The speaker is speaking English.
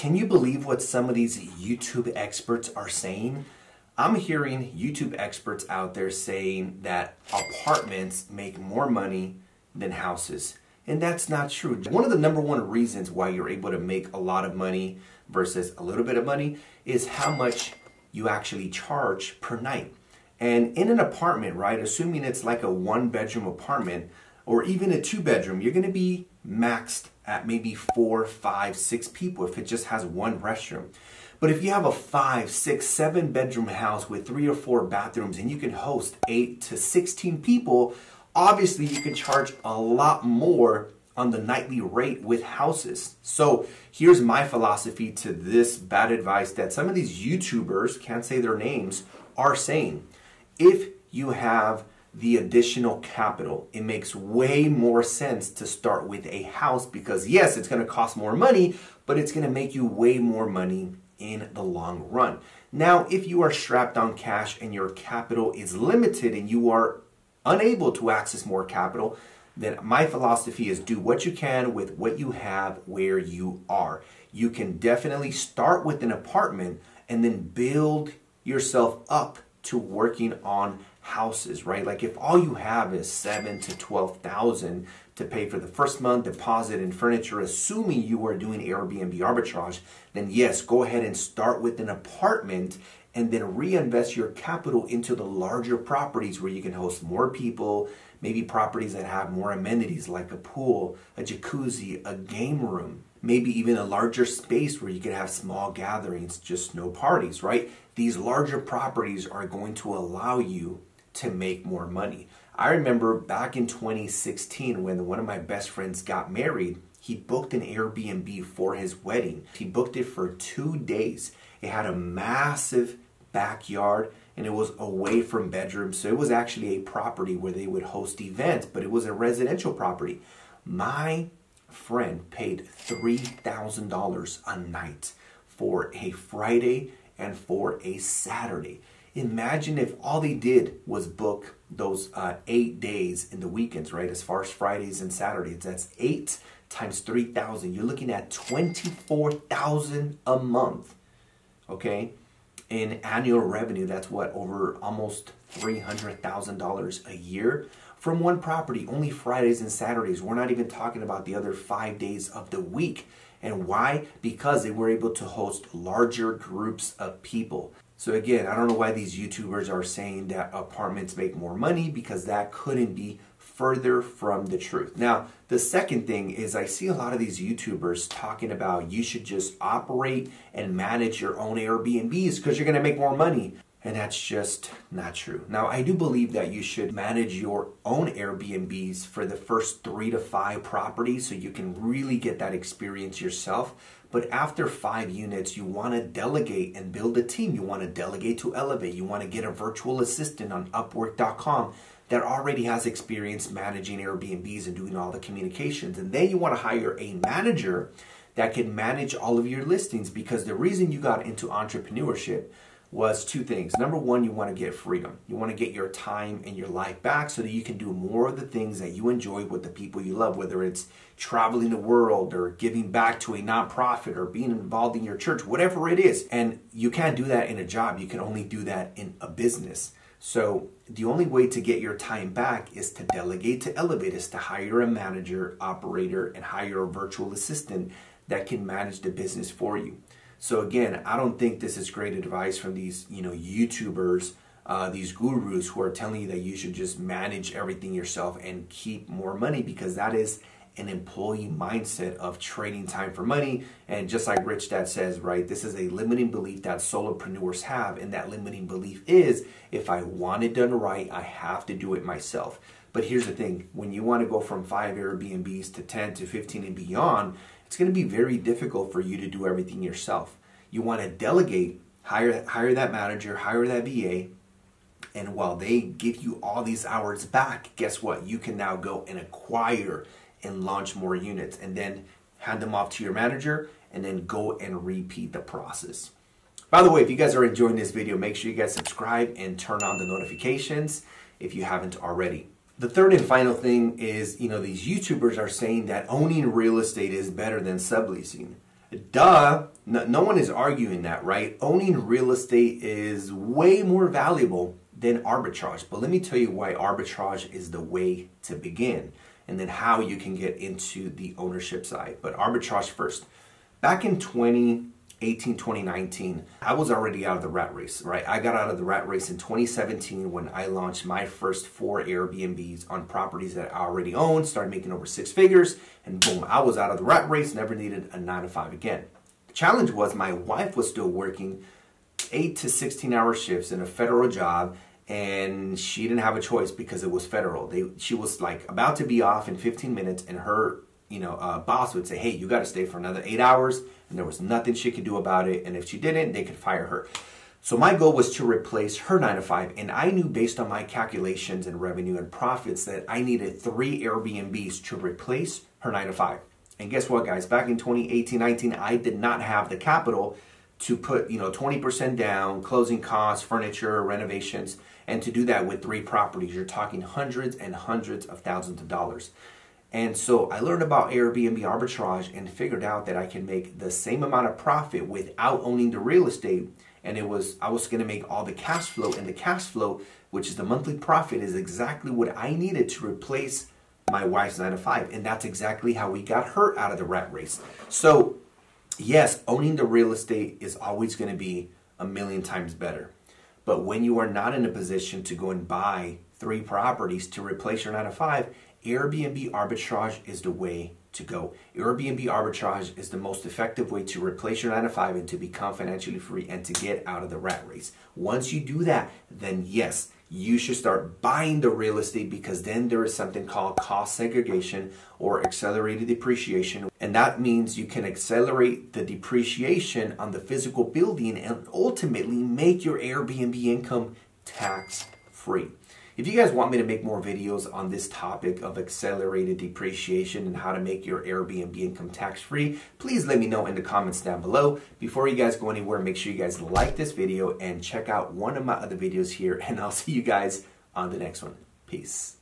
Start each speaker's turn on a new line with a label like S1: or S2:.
S1: Can you believe what some of these YouTube experts are saying? I'm hearing YouTube experts out there saying that apartments make more money than houses. And that's not true. One of the number one reasons why you're able to make a lot of money versus a little bit of money is how much you actually charge per night. And in an apartment, right, assuming it's like a 1-bedroom apartment or even a 2-bedroom, you're going to be maxed at maybe 4, 5, 6 people if it just has one restroom. But if you have a 5, 6, 7-bedroom house with 3 or 4 bathrooms and you can host 8 to 16 people, obviously you can charge a lot more on the nightly rate with houses. So here's my philosophy to this bad advice that some of these YouTubers, can't say their names, are saying. If you have the additional capital, it makes way more sense to start with a house because yes, it's going to cost more money, but it's going to make you way more money in the long run. Now, if you are strapped on cash and your capital is limited and you are unable to access more capital, then my philosophy is do what you can with what you have where you are. You can definitely start with an apartment and then build yourself up to working on houses, right? Like if all you have is $7,000 to $12,000 to pay for the first month deposit and furniture, assuming you are doing Airbnb arbitrage, then yes, go ahead and start with an apartment and then reinvest your capital into the larger properties where you can host more people, maybe properties that have more amenities like a pool, a jacuzzi, a game room, maybe even a larger space where you can have small gatherings, just no parties, right? These larger properties are going to allow you to make more money. I remember back in 2016 when one of my best friends got married, he booked an Airbnb for his wedding. He booked it for 2 days. It had a massive backyard and it was away from bedrooms. So it was actually a property where they would host events, but it was a residential property. My friend paid $3,000 a night for a Friday and for a Saturday. Imagine if all they did was book those 8 days in the weekends, right? As far as Fridays and Saturdays, that's 8 times 3,000. You're looking at $24,000 a month, okay? In annual revenue, that's what, over almost $300,000 a year from one property, only Fridays and Saturdays. We're not even talking about the other 5 days of the week. And why? Because they were able to host larger groups of people. So again, I don't know why these YouTubers are saying that apartments make more money because that couldn't be further from the truth. Now, the second thing is I see a lot of these YouTubers talking about you should just operate and manage your own Airbnbs because you're going to make more money. And that's just not true. Now, I do believe that you should manage your own Airbnbs for the first 3 to 5 properties so you can really get that experience yourself. But after 5 units, you want to delegate and build a team. You want to delegate to Elevate. You want to get a virtual assistant on Upwork.com that already has experience managing Airbnbs and doing all the communications. And then you want to hire a manager that can manage all of your listings, because the reason you got into entrepreneurship was 2 things. Number one, you want to get freedom. You want to get your time and your life back so that you can do more of the things that you enjoy with the people you love, whether it's traveling the world or giving back to a nonprofit or being involved in your church, whatever it is. And you can't do that in a job. You can only do that in a business. So the only way to get your time back is to delegate to Elevate, is to hire a manager, operator, and hire a virtual assistant that can manage the business for you. So again, I don't think this is great advice from these, YouTubers, these gurus who are telling you that you should just manage everything yourself and keep more money, because that is an employee mindset of trading time for money. And just like Rich Dad says, right, this is a limiting belief that solopreneurs have. And that limiting belief is, if I want it done right, I have to do it myself. But here's the thing, when you want to go from 5 Airbnbs to 10 to 15 and beyond, it's going to be very difficult for you to do everything yourself. You want to delegate, hire that manager, hire that VA, and while they give you all these hours back, guess what? You can now go and acquire and launch more units and then hand them off to your manager and then go and repeat the process. By the way, if you guys are enjoying this video, make sure you guys subscribe and turn on the notifications if you haven't already. The third and final thing is, these YouTubers are saying that owning real estate is better than subleasing. Duh, no one is arguing that, right? Owning real estate is way more valuable than arbitrage. But let me tell you why arbitrage is the way to begin, and then how you can get into the ownership side. But arbitrage first. Back in 2018, 2019, I was already out of the rat race, right? I got out of the rat race in 2017 when I launched my first 4 Airbnbs on properties that I already owned, started making over 6 figures, and boom, I was out of the rat race, never needed a 9 to 5 again. The challenge was my wife was still working 8 to 16-hour shifts in a federal job, and she didn't have a choice because it was federal. She was like about to be off in 15 minutes, and her boss would say, hey, you got to stay for another 8 hours, and there was nothing she could do about it, and if she didn't, they could fire her. So my goal was to replace her 9 to 5, and I knew based on my calculations and revenue and profits that I needed 3 Airbnbs to replace her 9 to 5. And guess what, guys? Back in 2018, 19, I did not have the capital to put 20% down, closing costs, furniture, renovations, and to do that with 3 properties. You're talking hundreds and hundreds of thousands of dollars. And so I learned about Airbnb arbitrage and figured out that I can make the same amount of profit without owning the real estate. And I was going to make all the cash flow, and the cash flow, which is the monthly profit, is exactly what I needed to replace my wife's 9 to 5. And that's exactly how we got her out of the rat race. So yes, owning the real estate is always going to be a million times better. But when you are not in a position to go and buy 3 properties to replace your 9 to 5, Airbnb arbitrage is the way to go. Airbnb arbitrage is the most effective way to replace your 9 to 5 and to become financially free and to get out of the rat race. Once you do that, then yes, you should start buying the real estate, because then there is something called cost segregation or accelerated depreciation. And that means you can accelerate the depreciation on the physical building and ultimately make your Airbnb income tax free. If you guys want me to make more videos on this topic of accelerated depreciation and how to make your Airbnb income tax-free, please let me know in the comments down below. Before you guys go anywhere, make sure you guys like this video and check out one of my other videos here, and I'll see you guys on the next one. Peace.